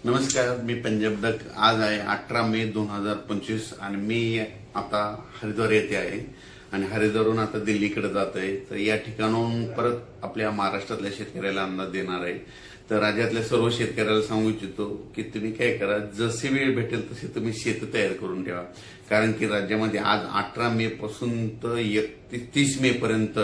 नमस्कार, मी पंजाब डक. आज आहे 18 मे 2025 आणि मी आता हरिद्वार येथे आहे आणि हरिद्वारहून आता दिल्लीकडे जात आहे. तर या ठिकाणाहून परत आपल्या महाराष्ट्रातल्या शेतकऱ्याला अंदाज देणार आहे. तर राज्यातल्या सर्व शेतकऱ्याला सांगू इच्छितो की तुम्ही काय करा, जशी वेळ भेटेल तसे तुम्ही शेत तयार करून ठेवा. कारण की राज्यामध्ये आज 18 मे पासून तर 31 मे पर्यंत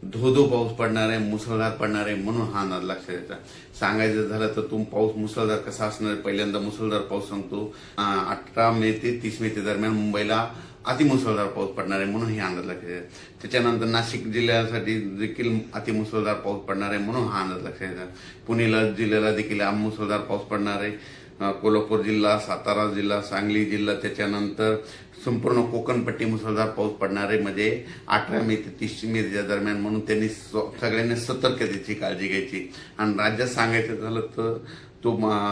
धो पाऊस पडणार आहे, मुसळधार पडणार आहे. म्हणून हा अंदाज लक्षात घ्यायचा. सांगायचं झालं तर पाऊस मुसळधार कसा असणार आहे, पहिल्यांदा मुसळधार पाऊस सांगतो. 18 मे ते 30 मे दरम्यान मुंबईला अतिमुसळधार पाऊस पडणार आहे, म्हणून हे अंदाज लक्षात घ्यायचा. त्याच्यानंतर नाशिक जिल्ह्यासाठी देखील अतिमुसळधार पाऊस पडणार आहे, म्हणून हा अंदाज लक्षात घ्यायचा. पुणे जिल्ह्याला देखील मुसळधार पाऊस पडणार आहे. कोल्हापूर जिल्हा, सातारा जिल्हा, सांगली जिल्हा, त्याच्यानंतर संपूर्ण कोकणपट्टी मुसळधार पाऊस पडणार आहे. म्हणजे 18 मे ते 30 मे दरम्यान. म्हणून त्यांनी सगळ्यांनी सतर्कतेची काळजी घ्यायची. आणि राज्यात सांगायचं झालं तर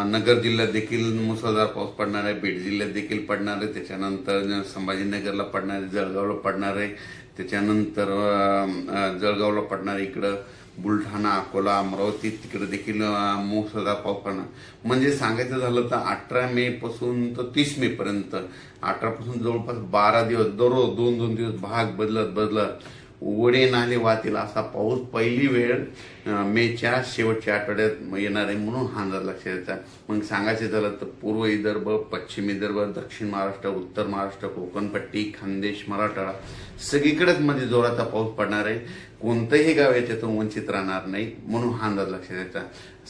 नगर जिल्ह्यात देखील मुसळधार पाऊस पडणार आहे, बीड जिल्ह्यात देखील पडणार आहे, त्याच्यानंतर संभाजीनगरला पडणार आहे, जळगावला पडणार आहे, त्याच्यानंतर जळगावला पडणार आहे, इकडं बुलढाणा, अकोला, अमरावती तिकडे देखील मुसळधार पाऊस पडणार. म्हणजे सांगायचं झालं तर 18 मे पासून तर 30 मे पर्यंत, 18 पासून जवळपास 12 दिवस दररोज 2-2 दिवस भाग बदलत ओढे नाले वाहतील असा पाऊस पहिली वेळ मेच्या शेवटच्या आठवड्यात येणार आहे. म्हणून हा अंदाज लक्षात घ्यायचा. मग सांगायचं झालं तर पूर्व विदर्भ, पश्चिम विदर्भ, दक्षिण महाराष्ट्र, उत्तर महाराष्ट्र, कोकणपट्टी, खानदेश, मराठवाडा सगळीकडेच म्हणजे जोराचा पाऊस पडणार आहे. कोणतंही गाव याच्यातून वंचित राहणार नाही. म्हणून हा अंदाज लक्षात घ्यायचा.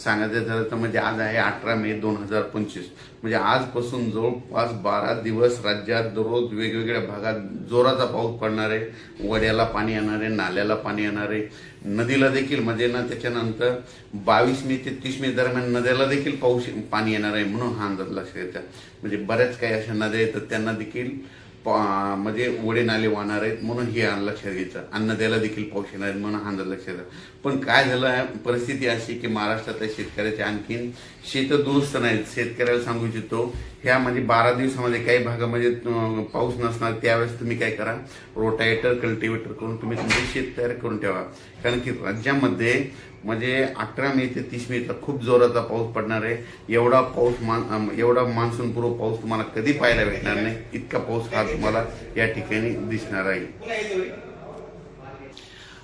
सांगायचं झालं तर म्हणजे आज आहे 18 मे 2025. म्हणजे आजपासून जवळपास 12 दिवस राज्यात दररोज वेगवेगळ्या भागात जोराचा पाऊस पडणार आहे. वड्याला पाणी येणार आहे, नाल्याला पाणी येणार आहे, नदीला देखील. म्हणजे ना त्याच्यानंतर 22 मे ते 30 मे दरम्यान नद्याला देखील पाणी येणार आहे. म्हणून हा अंदाज लक्षात घ्यायचा. म्हणजे बऱ्याच काही अशा नद्या आहेत तर त्यांना देखील म्हणजे ओढे नाले वाहणार आहेत. म्हणून हे लक्षात घ्यायचं. आणि नद्याला देखील पाऊस येणार आहे, म्हणून हा अंदाज लक्षात घ्यायचा. पण काय झालं, परिस्थिती अशी की महाराष्ट्रातल्या शेतकऱ्याचे आणखीन शेत दुरुस्त नाहीत. शेतकऱ्याला सांगू इच्छितो, ह्या म्हणजे 12 दिवसामध्ये काही भागामध्ये पाऊस नसणार. त्यावेळेस तुम्ही काय करा, रोटावेटर, कल्टिवेटर करून तुम्ही तुमचे शेत तयार करून ठेवा. कारण की राज्यामध्ये म्हणजे 18 मे ते 30 मेचा खूप जोराचा पाऊस पडणार आहे. एवढा मान्सूनपूर्व पाऊस तुम्हाला कधी पाहायला भेटणार नाही. इतका पाऊस हा तुम्हाला या ठिकाणी दिसणार आहे.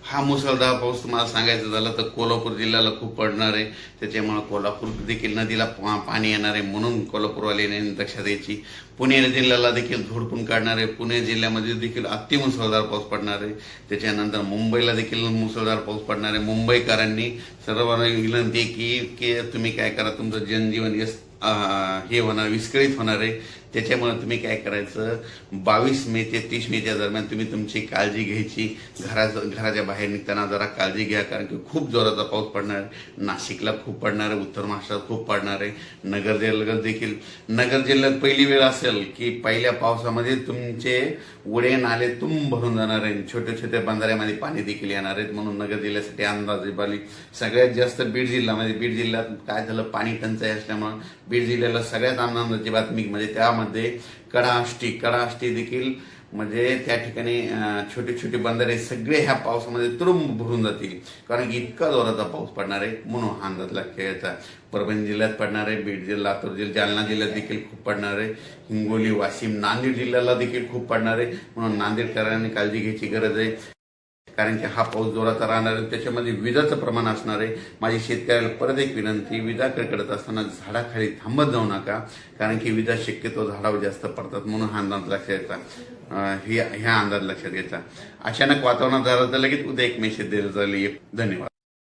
हा मुसळधार पाऊस तुम्हाला सांगायचं झालं तर कोल्हापूर जिल्ह्याला खूप पडणार आहे. त्याच्यामुळे कोल्हापूर देखील नदीला पाणी येणार आहे. म्हणून कोल्हापूरवाल्याने लक्षात द्यायची. पुणे जिल्ह्याला देखील झोडपून काढणार आहे. पुणे जिल्ह्यामध्ये देखील अतिमुसळधार पाऊस पडणार आहे. त्याच्यानंतर मुंबईला देखील मुसळधार पाऊस पडणार आहे. मुंबईकरांनी सर्वांना विनंती की तुम्ही काय करा, तुमचं जनजीवन हे होणार, विस्कळीत होणार आहे. त्याच्यामुळे तुम्ही काय करायचं, 22 मे ते 30 मेच्या दरम्यान तुम्ही तुमची काळजी घ्यायची. घराच्या बाहेर निघताना जरा काळजी घ्या. कारण की खूप जोराचा पाऊस पडणार आहे. नाशिकला खूप पडणार आहे, उत्तर महाराष्ट्रात खूप पडणार आहे. नगर जिल्ह्यात पहिली वेळ असेल की पहिल्या पावसामध्ये तुमचे ओढे नाले भरून जाणार आहे. छोट्या छोट्या बंधाऱ्यामध्ये पाणी देखील येणार आहेत. म्हणून नगर जिल्ह्यासाठी अंदाजे बाली सगळ्यात जास्त बीड जिल्ह्यात काय झालं, पाणी टंचाई असल्यामुळे बीड जिल्ह्याला सगळ्यात आनंदाची बातमी म्हणजे त्यामध्ये कडाष्टी देखील म्हणजे त्या ठिकाणी छोटे छोटे बंधारे सगळे ह्या पावसामध्ये तुडुंब भरून जातील. कारण की इतका जोराचा पाऊस पडणार आहे. म्हणून हा अंदाज लक्षात घ्यायचा. परभणी जिल्ह्यात पडणार आहे, बीड जिल्हा, लातूर जिल्हा, जालना जिल्ह्यात देखील खूप पडणार आहे. हिंगोली, वाशिम, नांदेड जिल्ह्याला देखील खूप पडणार आहे. म्हणून नांदेडकरांनी काळजी घ्यायची गरज आहे. कारण की हा पाऊस जोराचा राहणार आहे. त्याच्यामध्ये विजाचं प्रमाण असणार आहे. माझी शेतकऱ्याला परत एक विनंती, विजा कडकडत असताना झाडाखाली थांबत जाऊ नका. कारण की विजा शक्यतो झाडावर जास्त पडतात. म्हणून हा अंदाज लक्षात घ्यायचा. ह्या अंदाज लक्षात घ्यायचा. अचानक वातावरणात झालं तर लगेच उद्या एक मेसेज दिला जाईल. धन्यवाद.